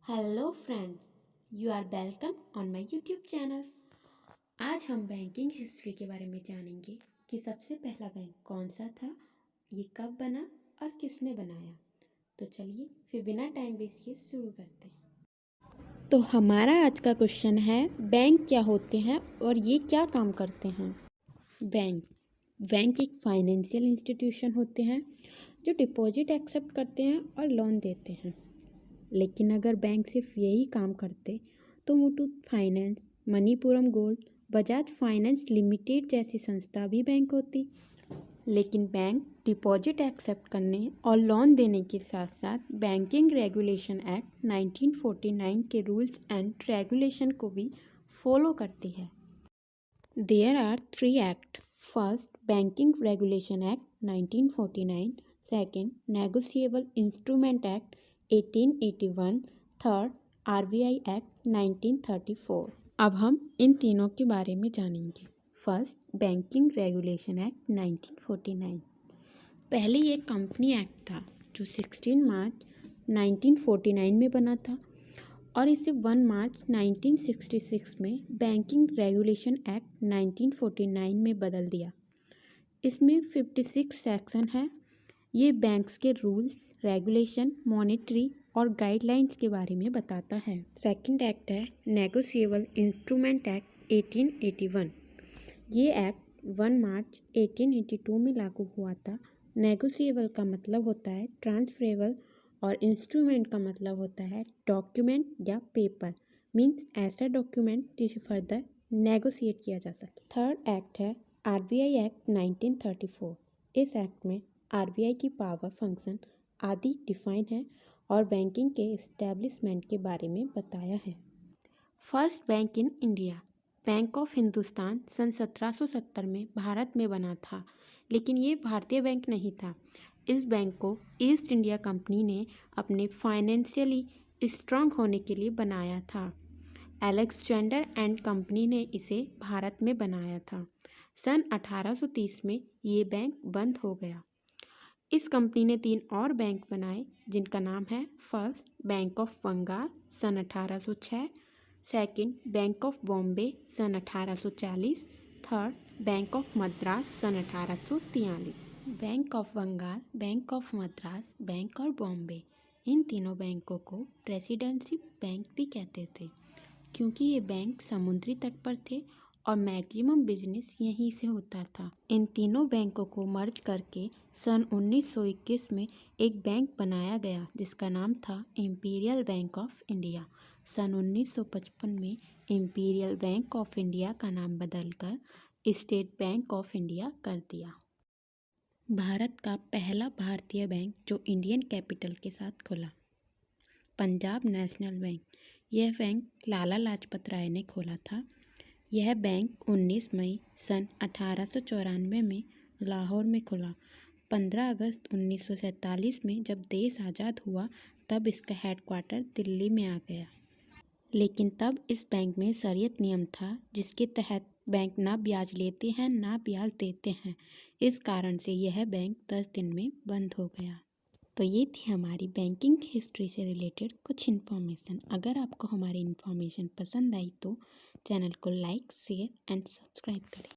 Hello friends, you are welcome on my YouTube channel. आज हम banking history के बारे में जानेंगे कि सबसे पहला बैंक कौन सा था, ये कब बना और किसने बनाया। तो चलिए फिर बिना टाइम वेस्ट किए शुरू करते हैं। तो हमारा आज का क्वेश्चन है, बैंक क्या होते हैं और ये क्या काम करते हैं। बैंक एक फाइनेंशियल इंस्टीट्यूशन होते हैं जो डिपॉजिट एक्सेप्ट करते हैं और लोन देते हैं। लेकिन अगर बैंक सिर्फ यही काम करते तो Muthoot finance, Manappuram gold, Bajaj finance limited जैसी संस्था भी बैंक होती। लेकिन बैंक डिपॉजिट एक्सेप्ट करने और लोन देने के साथ साथ बैंकिंग रेगुलेशन एक्ट 1949 के रूल्स एंड रेगुलेशन को भी फॉलो करती है। There are 3 act. First, banking regulation act 1949, second, negotiable instrument act 1881, third, RBI act 1934। अब हम इन तीनों के बारे में जानेंगे। First, banking regulation act 1949। पहले ये कंपनी एक्ट था जो 16 मार्च 1949 में बना था और इसे 1 मार्च 1966 में बैंकिंग रेगुलेशन एक्ट 1949 में बदल दिया। इसमें 56 सेक्शन है। ये बैंक्स के रूल्स, रेगुलेशन, मॉनेटरी और गाइडलाइंस के बारे में बताता है। सेकंड एक्ट है नेगोशिएबल इंस्ट्रूमेंट एक्ट 1881। ये एक्ट 1 मार्च 1882 में लागू हुआ था। नेगोशिएबल का मतलब होता है ट्रांसफरेबल और इंस्ट्रूमेंट का मतलब होता है डॉक्यूमेंट या पेपर, मीन्स ऐसा डॉक्यूमेंट जिसे फर्दर नेगोशिएट किया जा सके। थर्ड एक्ट है आरबीआई एक्ट 1934। इस एक्ट में आरबीआई की पावर, फंक्शन आदि डिफाइन है और बैंकिंग के इस्टेब्लिशमेंट के बारे में बताया है। First bank in India. Bank of Hindustan सन 1770 में भारत में बना था, लेकिन ये भारतीय बैंक नहीं था। इस बैंक को ईस्ट इंडिया कंपनी ने अपने फाइनेंशियली स्ट्रांग होने के लिए बनाया था। अलेक्जेंडर एंड कंपनी ने इसे भारत में बनाया था। सन 1830 में ये बैंक बंद हो गया। इस कंपनी ने 3 और बैंक बनाए जिनका नाम है फर्स्ट बैंक ऑफ बंगाल सन 1806, सेकंड बैंक ऑफ बॉम्बे सन 1840, थर्ड बैंक ऑफ मद्रास सन 1843। Bank of Bengal, bank of Madras, bank और बॉम्बे, इन तीनों बैंकों को प्रेसिडेंसी बैंक भी कहते थे क्योंकि ये बैंक समुद्री तट पर थे और मैक्सिमम बिजनेस यहीं से होता था। इन तीनों बैंकों को मर्ज करके सन 1921 में एक बैंक बनाया गया जिसका नाम था इंपीरियल बैंक ऑफ इंडिया। सन 1955 में इंपीरियल बैंक ऑफ इंडिया का नाम बदलकर स्टेट बैंक ऑफ इंडिया कर दिया। भारत का पहला भारतीय बैंक जो इंडियन कैपिटल के साथ खुला, पंजाब नेशनल बैंक। यह बैंक लाला लाजपत राय ने खोला था। यह बैंक 19 मई सन 1894 में लाहौर में खुला। 15 अगस्त 1947 में जब देश आज़ाद हुआ तब इसका हेडक्वार्टर दिल्ली में आ गया। लेकिन तब इस बैंक में शरीयत नियम था जिसके तहत बैंक ना ब्याज लेते हैं ना ब्याज देते हैं। इस कारण से यह बैंक 10 दिन में बंद हो गया। तो ये थी हमारी बैंकिंग हिस्ट्री से रिलेटेड कुछ इन्फॉर्मेशन। अगर आपको हमारी इन्फॉर्मेशन पसंद आई तो चैनल को लाइक, शेयर एंड सब्सक्राइब करें।